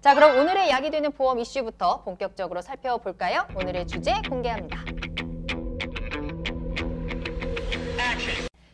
자, 그럼 오늘의 약이 되는 보험 이슈부터 본격적으로 살펴볼까요? 오늘의 주제 공개합니다.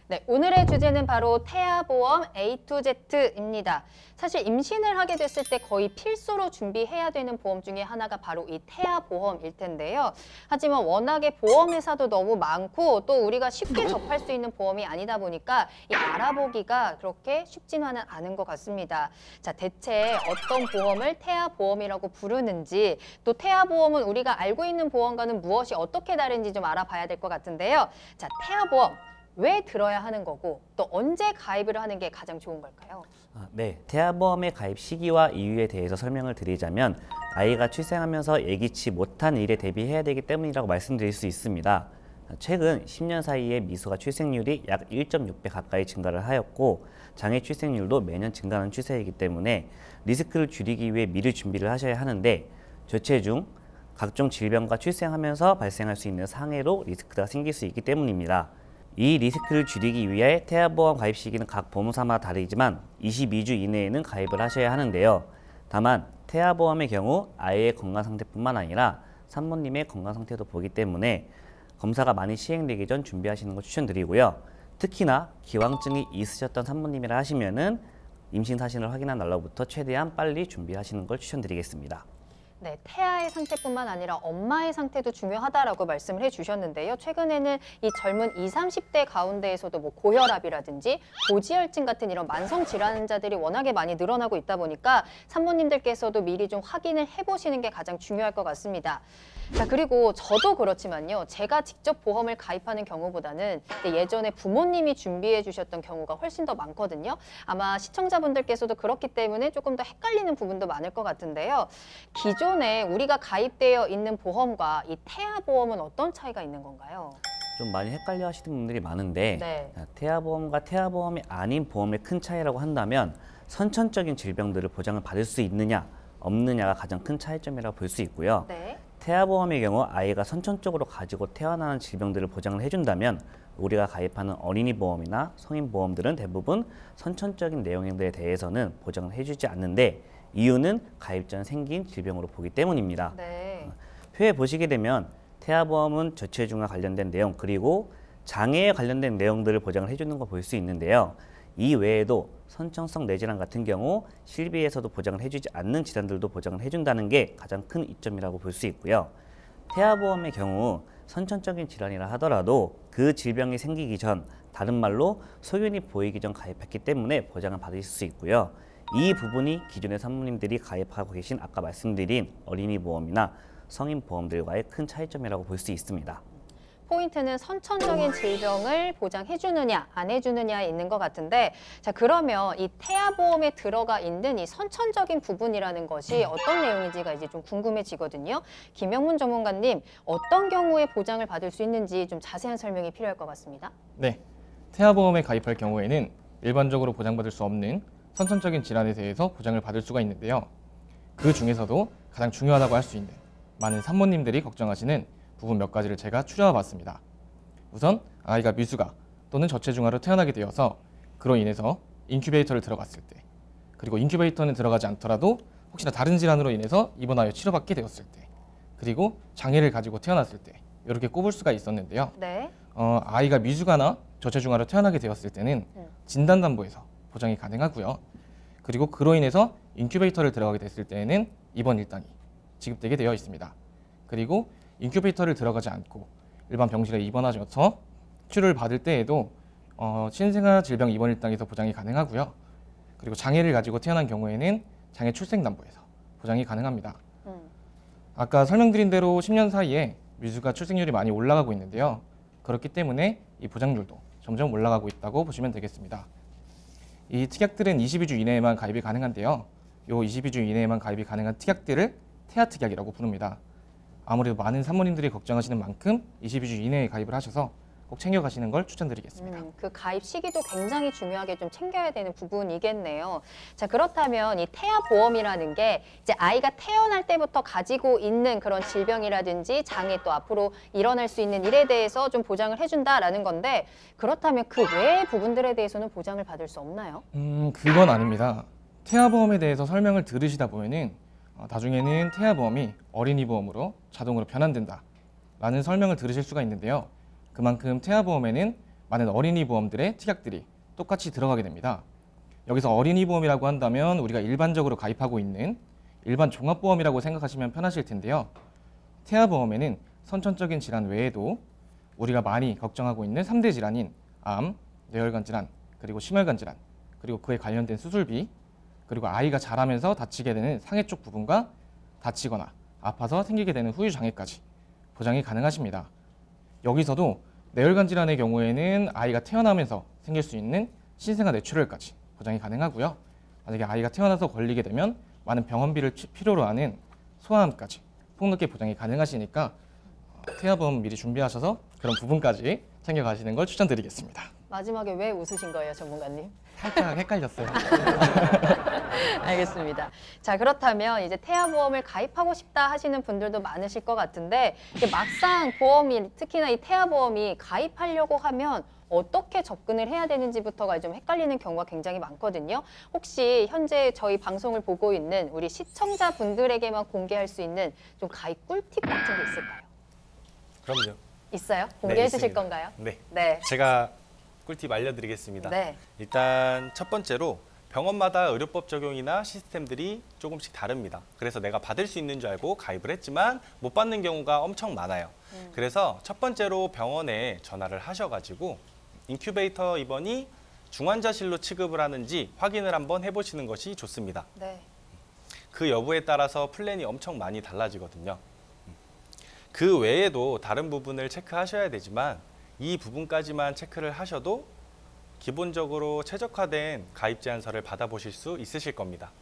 네, 오늘의 주제는 바로 태아보험 A to Z입니다. 사실 임신을 하게 됐을 때 거의 필수로 준비해야 되는 보험 중에 하나가 바로 이 태아보험일 텐데요. 하지만 워낙에 보험회사도 너무 많고 또 우리가 쉽게 접할 수 있는 보험이 아니다 보니까 이 알아보기가 그렇게 쉽지만은 않은 것 같습니다. 자, 대체 어떤 보험을 태아보험이라고 부르는지, 또 태아보험은 우리가 알고 있는 보험과는 무엇이 어떻게 다른지 좀 알아봐야 될 것 같은데요. 자, 태아보험. 왜 들어야 하는 거고 또 언제 가입을 하는 게 가장 좋은 걸까요? 네, 태아보험의 가입 시기와 이유에 대해서 설명을 드리자면 아이가 출생하면서 예기치 못한 일에 대비해야 되기 때문이라고 말씀드릴 수 있습니다. 최근 10년 사이에 미수가 출생률이 약 1.6배 가까이 증가를 하였고 장애 출생률도 매년 증가하는 추세이기 때문에 리스크를 줄이기 위해 미리 준비를 하셔야 하는데 저체중, 각종 질병과 출생하면서 발생할 수 있는 상해로 리스크가 생길 수 있기 때문입니다. 이 리스크를 줄이기 위해 태아보험 가입 시기는 각 보험사마다 다르지만 22주 이내에는 가입을 하셔야 하는데요. 다만 태아보험의 경우 아이의 건강 상태뿐만 아니라 산모님의 건강 상태도 보기 때문에 검사가 많이 시행되기 전 준비하시는 거 추천드리고요. 특히나 기왕증이 있으셨던 산모님이라 하시면은 임신 사진을 확인한 날로부터 최대한 빨리 준비하시는 걸 추천드리겠습니다. 네, 태아의 상태뿐만 아니라 엄마의 상태도 중요하다라고 말씀을 해주셨는데요. 최근에는 이 젊은 20, 30대 가운데에서도 뭐 고혈압이라든지 고지혈증 같은 이런 만성 질환자들이 워낙에 많이 늘어나고 있다 보니까 산모님들께서도 미리 좀 확인을 해보시는 게 가장 중요할 것 같습니다. 자, 그리고 저도 그렇지만요. 제가 직접 보험을 가입하는 경우보다는 예전에 부모님이 준비해 주셨던 경우가 훨씬 더 많거든요. 아마 시청자분들께서도 그렇기 때문에 조금 더 헷갈리는 부분도 많을 것 같은데요. 기존에 우리가 가입되어 있는 보험과 이 태아보험은 어떤 차이가 있는 건가요? 좀 많이 헷갈려 하시는 분들이 많은데 네. 태아보험과 태아보험이 아닌 보험의 큰 차이라고 한다면 선천적인 질병들을 보장을 받을 수 있느냐 없느냐가 가장 큰 차이점이라고 볼 수 있고요. 네. 태아보험의 경우 아이가 선천적으로 가지고 태어나는 질병들을 보장을 해준다면 우리가 가입하는 어린이보험이나 성인보험들은 대부분 선천적인 내용들에 대해서는 보장을 해주지 않는데 이유는 가입 전 생긴 질병으로 보기 때문입니다. 네. 표에 보시게 되면 태아보험은 저체중과 관련된 내용 그리고 장애에 관련된 내용들을 보장을 해주는 거 볼 수 있는데요. 이 외에도 선천성 뇌질환 같은 경우 실비에서도 보장을 해주지 않는 질환들도 보장을 해준다는 게 가장 큰 이점이라고 볼 수 있고요. 태아보험의 경우 선천적인 질환이라 하더라도 그 질병이 생기기 전, 다른 말로 소견이 보이기 전 가입했기 때문에 보장을 받으실 수 있고요. 이 부분이 기존의 산모님들이 가입하고 계신 아까 말씀드린 어린이보험이나 성인보험들과의 큰 차이점이라고 볼 수 있습니다. 포인트는 선천적인 질병을 보장해주느냐 안 해주느냐에 있는 것 같은데, 자, 그러면 이 태아보험에 들어가 있는 이 선천적인 부분이라는 것이 어떤 내용인지가 이제 좀 궁금해지거든요. 김영문 전문가님, 어떤 경우에 보장을 받을 수 있는지 좀 자세한 설명이 필요할 것 같습니다. 네, 태아보험에 가입할 경우에는 일반적으로 보장받을 수 없는 선천적인 질환에 대해서 보장을 받을 수가 있는데요. 그 중에서도 가장 중요하다고 할 수 있는 많은 산모님들이 걱정하시는 부분 몇 가지를 제가 추려와 봤습니다. 우선 아이가 미수가 또는 저체중아로 태어나게 되어서 그로 인해서 인큐베이터를 들어갔을 때, 그리고 인큐베이터는 들어가지 않더라도 혹시나 다른 질환으로 인해서 입원하여 치료받게 되었을 때, 그리고 장애를 가지고 태어났을 때 이렇게 꼽을 수가 있었는데요. 네. 아이가 미수가나 저체중아로 태어나게 되었을 때는 진단담보에서 보장이 가능하고요. 그리고 그로 인해서 인큐베이터를 들어가게 됐을 때에는 입원 일당이 지급되게 되어 있습니다. 그리고 인큐베이터를 들어가지 않고 일반 병실에 입원하셔서 치료를 받을 때에도 신생아 질병 입원 일당에서 보장이 가능하고요. 그리고 장애를 가지고 태어난 경우에는 장애 출생담보에서 보장이 가능합니다. 아까 설명드린 대로 10년 사이에 미수가 출생률이 많이 올라가고 있는데요. 그렇기 때문에 이 보장률도 점점 올라가고 있다고 보시면 되겠습니다. 이 특약들은 22주 이내에만 가입이 가능한데요. 이 22주 이내에만 가입이 가능한 특약들을 태아특약이라고 부릅니다. 아무래도 많은 산모님들이 걱정하시는 만큼 22주 이내에 가입을 하셔서 꼭 챙겨가시는 걸 추천드리겠습니다. 그 가입 시기도 굉장히 중요하게 좀 챙겨야 되는 부분이겠네요. 자, 그렇다면 이 태아보험이라는 게 이제 아이가 태어날 때부터 가지고 있는 그런 질병이라든지 장애 또 앞으로 일어날 수 있는 일에 대해서 좀 보장을 해준다라는 건데, 그렇다면 그 외의 부분들에 대해서는 보장을 받을 수 없나요? 그건 아닙니다. 태아보험에 대해서 설명을 들으시다 보면은 나중에는 태아보험이 어린이보험으로 자동으로 변환된다 라는 설명을 들으실 수가 있는데요. 그만큼 태아보험에는 많은 어린이보험들의 특약들이 똑같이 들어가게 됩니다. 여기서 어린이보험이라고 한다면 우리가 일반적으로 가입하고 있는 일반 종합보험이라고 생각하시면 편하실 텐데요. 태아보험에는 선천적인 질환 외에도 우리가 많이 걱정하고 있는 3대 질환인 암, 뇌혈관 질환, 그리고 심혈관 질환, 그리고 그에 관련된 수술비, 그리고 아이가 자라면서 다치게 되는 상해 쪽 부분과 다치거나 아파서 생기게 되는 후유 장애까지 보장이 가능하십니다. 여기서도 뇌혈관 질환의 경우에는 아이가 태어나면서 생길 수 있는 신생아 뇌출혈까지 보장이 가능하고요. 만약에 아이가 태어나서 걸리게 되면 많은 병원비를 필요로 하는 소아암까지 폭넓게 보장이 가능하시니까 태아보험 미리 준비하셔서 그런 부분까지 챙겨가시는 걸 추천드리겠습니다. 마지막에 왜 웃으신 거예요, 전문가님? 살짝 헷갈렸어요. 알겠습니다. 자, 그렇다면 이제 태아보험을 가입하고 싶다 하시는 분들도 많으실 것 같은데 이게 막상 보험이 특히나 이 태아보험이 가입하려고 하면 어떻게 접근을 해야 되는지부터가 좀 헷갈리는 경우가 굉장히 많거든요. 혹시 현재 저희 방송을 보고 있는 우리 시청자분들에게만 공개할 수 있는 좀 가입 꿀팁 같은 게 있을까요? 그럼요. 있어요? 공개해 주실 있습니다. 건가요? 네. 네. 제가 꿀팁 알려드리겠습니다. 네. 일단 첫 번째로 병원마다 의료법 적용이나 시스템들이 조금씩 다릅니다. 그래서 내가 받을 수 있는 줄 알고 가입을 했지만 못 받는 경우가 엄청 많아요. 그래서 첫 번째로 병원에 전화를 하셔가지고 인큐베이터 입원이 중환자실로 취급을 하는지 확인을 한번 해보시는 것이 좋습니다. 네. 그 여부에 따라서 플랜이 엄청 많이 달라지거든요. 그 외에도 다른 부분을 체크하셔야 되지만 이 부분까지만 체크를 하셔도 기본적으로 최적화된 가입 제안서를 받아보실 수 있으실 겁니다.